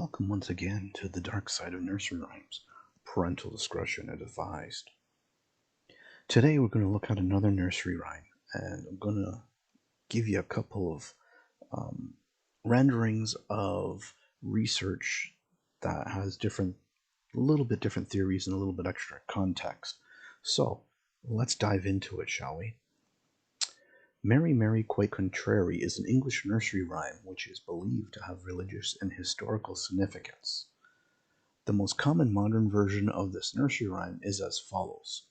Welcome once again to the dark side of nursery rhymes. Parental discretion is advised. Today we're going to look at another nursery rhyme, and I'm going to give you a couple of renderings of research that has a little bit different theories and a little bit extra context. So let's dive into it, shall we? Mary, Mary, quite contrary is an English nursery rhyme which is believed to have religious and historical significance. The most common modern version of this nursery rhyme is as follows.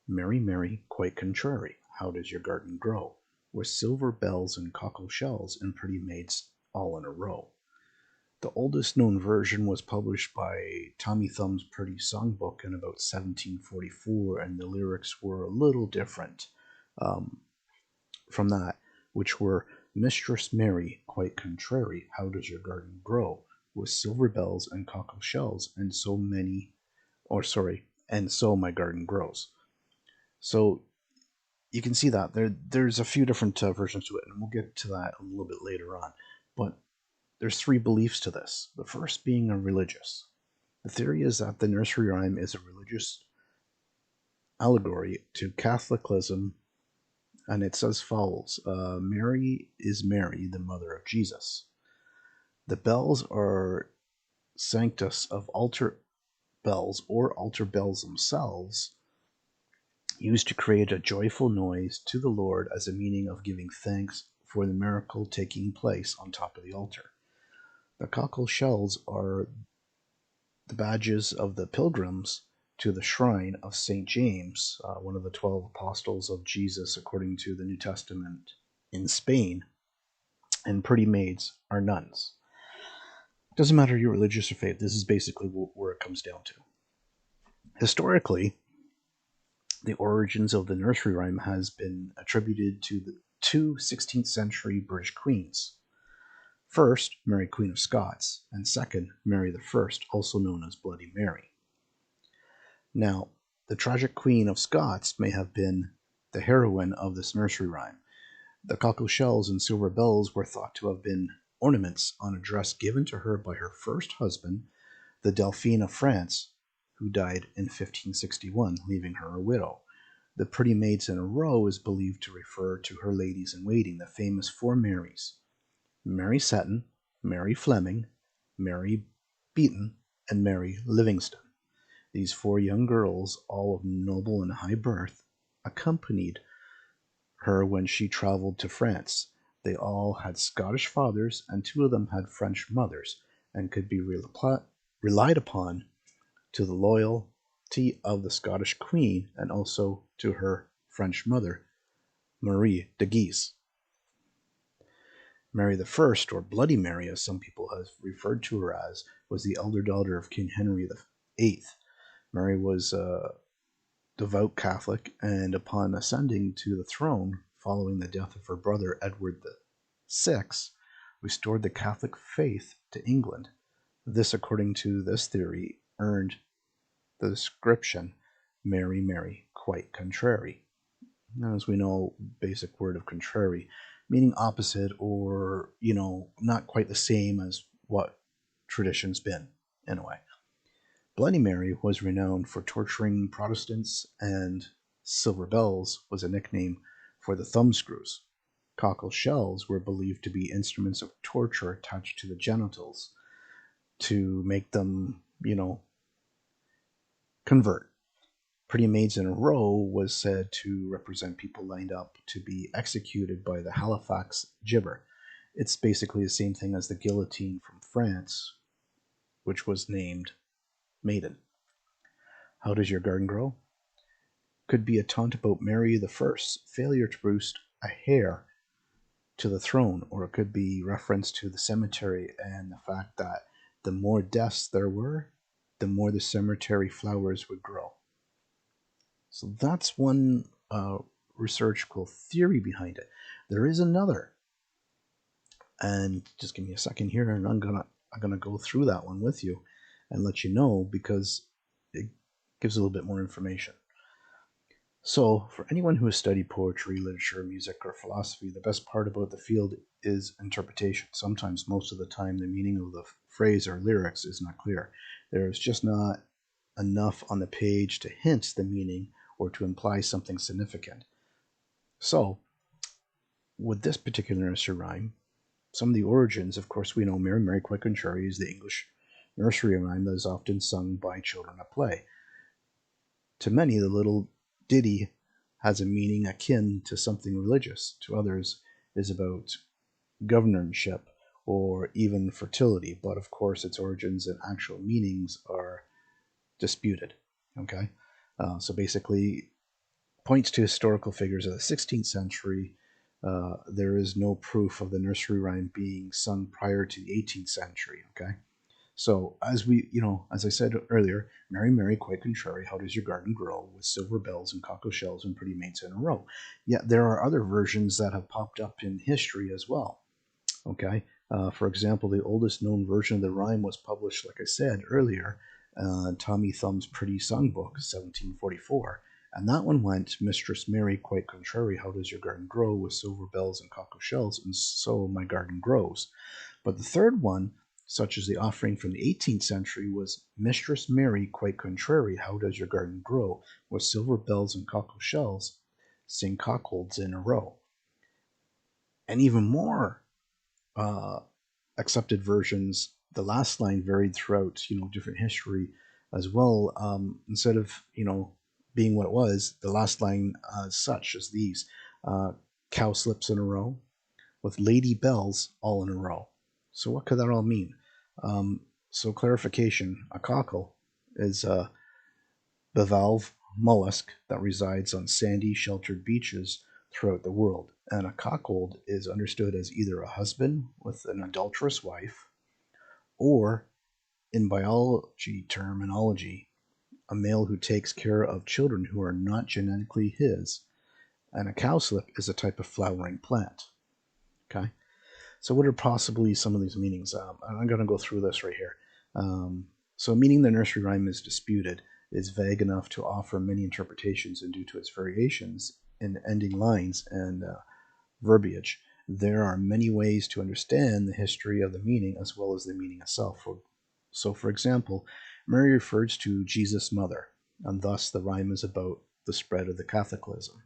Mary, Mary, quite contrary, how does your garden grow? With silver bells and cockle shells and pretty maids all in a row. The oldest known version was published by Tommy Thumb's Pretty Songbook in about 1744, and the lyrics were a little different from that, which were, Mistress Mary, quite contrary, how does your garden grow? With silver bells and cockle shells, and so my garden grows. So you can see that there's a few different versions to it, and we'll get to that a little bit later on. But there's three beliefs to this. The first being a religious. The theory is that the nursery rhyme is a religious allegory to Catholicism, and it's as follows. Mary is Mary, the mother of Jesus. The bells are sanctus of altar bells or altar bells themselves, used to create a joyful noise to the Lord as a meaning of giving thanks for the miracle taking place on top of the altar. The cockle shells are the badges of the pilgrims to the shrine of St. James, one of the 12 apostles of Jesus according to the New Testament in Spain, and pretty maids are nuns. Doesn't matter your religious or faith, this is basically where it comes down to. Historically, the origins of the nursery rhyme has been attributed to the two 16th century British queens. First, Mary Queen of Scots, and second, Mary I, also known as Bloody Mary. Now, the tragic Queen of Scots may have been the heroine of this nursery rhyme. The cockle shells and silver bells were thought to have been ornaments on a dress given to her by her first husband, the Delphine of France, who died in 1561, leaving her a widow. The pretty maids in a row is believed to refer to her ladies-in-waiting, the famous four Marys: Mary Seton, Mary Fleming, Mary Beaton, and Mary Livingston. These four young girls, all of noble and high birth, accompanied her when she traveled to France. They all had Scottish fathers, and two of them had French mothers, and could be relied upon to the loyalty of the Scottish Queen and also to her French mother, Marie de Guise. Mary I, or Bloody Mary as some people have referred to her as, was the elder daughter of King Henry VIII. Mary was a devout Catholic, and upon ascending to the throne following the death of her brother Edward VI, restored the Catholic faith to England. This, according to this theory, earned the description Mary, Mary, quite contrary. Now, as we know, basic word of contrary, meaning opposite or, not quite the same as what tradition's been, in a way. Bloody Mary was renowned for torturing Protestants, and silver bells was a nickname for the thumbscrews. Cockle shells were believed to be instruments of torture attached to the genitals to make them, convert. Pretty maids in a row was said to represent people lined up to be executed by the Halifax gibber. It's basically the same thing as the guillotine from France, which was named Maiden. How does your garden grow? Could be a taunt about Mary I's failure to boost a heir to the throne, or it could be reference to the cemetery and the fact that the more deaths there were, the more the cemetery flowers would grow. So that's one researchable theory behind it. There is another, and just give me a second here, and I'm gonna go through that one with you and let you know, because it gives a little bit more information. So, for anyone who has studied poetry, literature, music, or philosophy, the best part about the field is interpretation. Sometimes, most of the time, the meaning of the phrase or lyrics is not clear. There is just not enough on the page to hint the meaning or to imply something significant. So, with this particular nursery rhyme, some of the origins, of course, we know Mary, Mary, quite contrary, is the English nursery rhyme that is often sung by children at play. To many, the little ditty has a meaning akin to something religious. To others, it is about governorship or even fertility, but of course, its origins and actual meanings are disputed. Okay, so basically, points to historical figures of the 16th century. There is no proof of the nursery rhyme being sung prior to the 18th century. Okay, so as I said earlier, Mary, Mary, quite contrary, how does your garden grow with silver bells and cockle shells and pretty maids in a row? Yet there are other versions that have popped up in history as well. Okay, for example, the oldest known version of the rhyme was published, like I said earlier, Tommy Thumb's Pretty Songbook, 1744. And that one went, Mistress Mary, quite contrary, how does your garden grow with silver bells and cockle shells, and so my garden grows. But the third one, such as the offering from the 18th century, was Mistress Mary, quite contrary, how does your garden grow with silver bells and cockle shells, sing cockholds in a row. And even more uh, accepted versions, the last line varied throughout, different history as well. Instead of, being what it was, the last line such as these, cowslips in a row with lady bells all in a row. So what could that all mean? So clarification, a cockle is a bivalve mollusk that resides on sandy, sheltered beaches throughout the world. And a cuckold is understood as either a husband with an adulterous wife, or, in biology terminology, a male who takes care of children who are not genetically his. And a cowslip is a type of flowering plant. Okay, so what are possibly some of these meanings? I'm going to go through this right here. So, meaning the nursery rhyme is disputed is vague enough to offer many interpretations, and due to its variations in ending lines and verbiage, there are many ways to understand the history of the meaning as well as the meaning itself. So, for example, Mary refers to Jesus' mother, and thus the rhyme is about the spread of the Catholicism.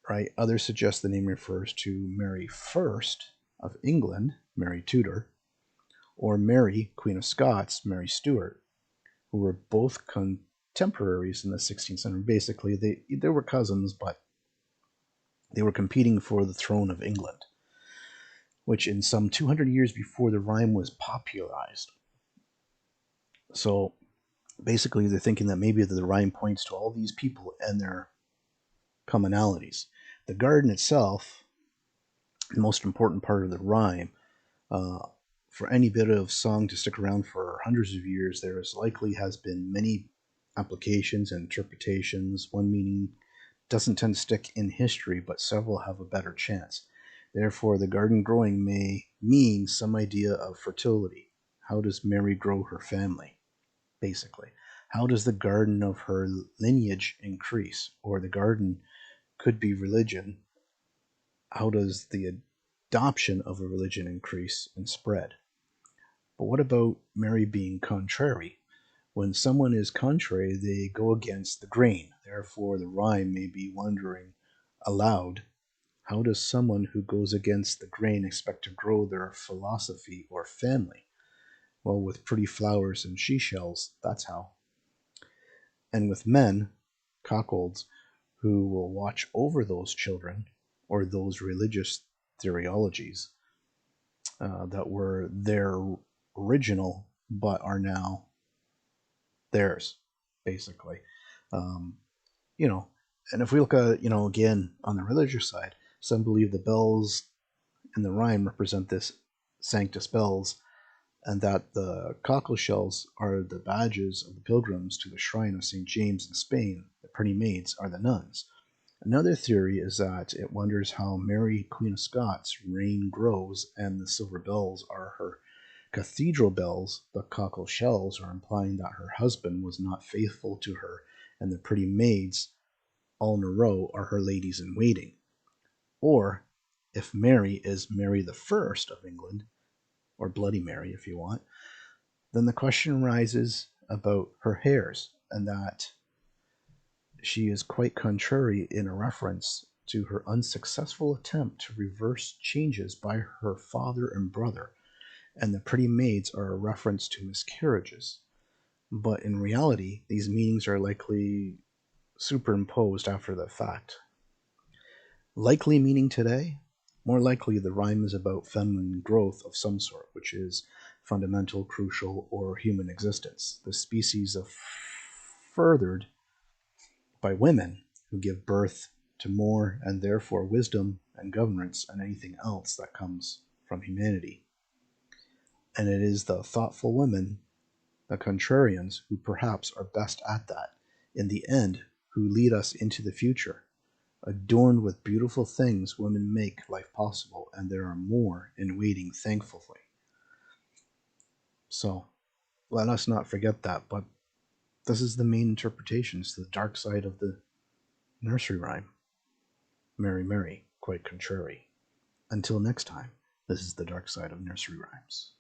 Right? Others suggest the name refers to Mary First of England, Mary Tudor, or Mary, Queen of Scots, Mary Stuart, who were both contemporaries in the 16th century. Basically, they were cousins, but they were competing for the throne of England, which in some 200 years before the rhyme was popularized. So basically, they're thinking that maybe the rhyme points to all these people and their commonalities. The garden itself, the most important part of the rhyme, for any bit of song to stick around for hundreds of years, there is likely has been many applications and interpretations. One meaning doesn't tend to stick in history, but several have a better chance. Therefore, the garden growing may mean some idea of fertility. How does Mary grow her family? Basically, how does the garden of her lineage increase? Or the garden could be religion. How does the adoption of a religion increase and spread? But what about Mary being contrary? When someone is contrary, they go against the grain. Therefore, the rhyme may be wondering aloud, how does someone who goes against the grain expect to grow their philosophy or family? Well, with pretty flowers and she shells, that's how. And with men, cuckolds, who will watch over those children or those religious theologies that were their original but are now theirs, basically. Um, you know, and if we look at, again, on the religious side, some believe the bells in the rhyme represent this Sanctus Bells, and that the cockle shells are the badges of the pilgrims to the shrine of St. James in Spain. The pretty maids are the nuns. Another theory is that it wonders how Mary, Queen of Scots' reign grows, and the silver bells are her cathedral bells. The cockle shells are implying that her husband was not faithful to her, and the pretty maids all in a row are her ladies in waiting. Or if Mary is Mary the First of England, or Bloody Mary if you want, then the question arises about her heirs, and that she is quite contrary in a reference to her unsuccessful attempt to reverse changes by her father and brother, and the pretty maids are a reference to miscarriages. But in reality, these meanings are likely superimposed after the fact. Likely meaning today? More likely the rhyme is about feminine growth of some sort, which is fundamental, crucial, or human existence. The species of furthered by women who give birth to more and therefore wisdom and governance and anything else that comes from humanity. And it is the thoughtful women, the contrarians, who perhaps are best at that, in the end, who lead us into the future. Adorned with beautiful things, women make life possible, and there are more in waiting, thankfully. So, let us not forget that, but this is the main interpretation. It's the dark side of the nursery rhyme. Mary, Mary, quite contrary. Until next time, this is the dark side of nursery rhymes.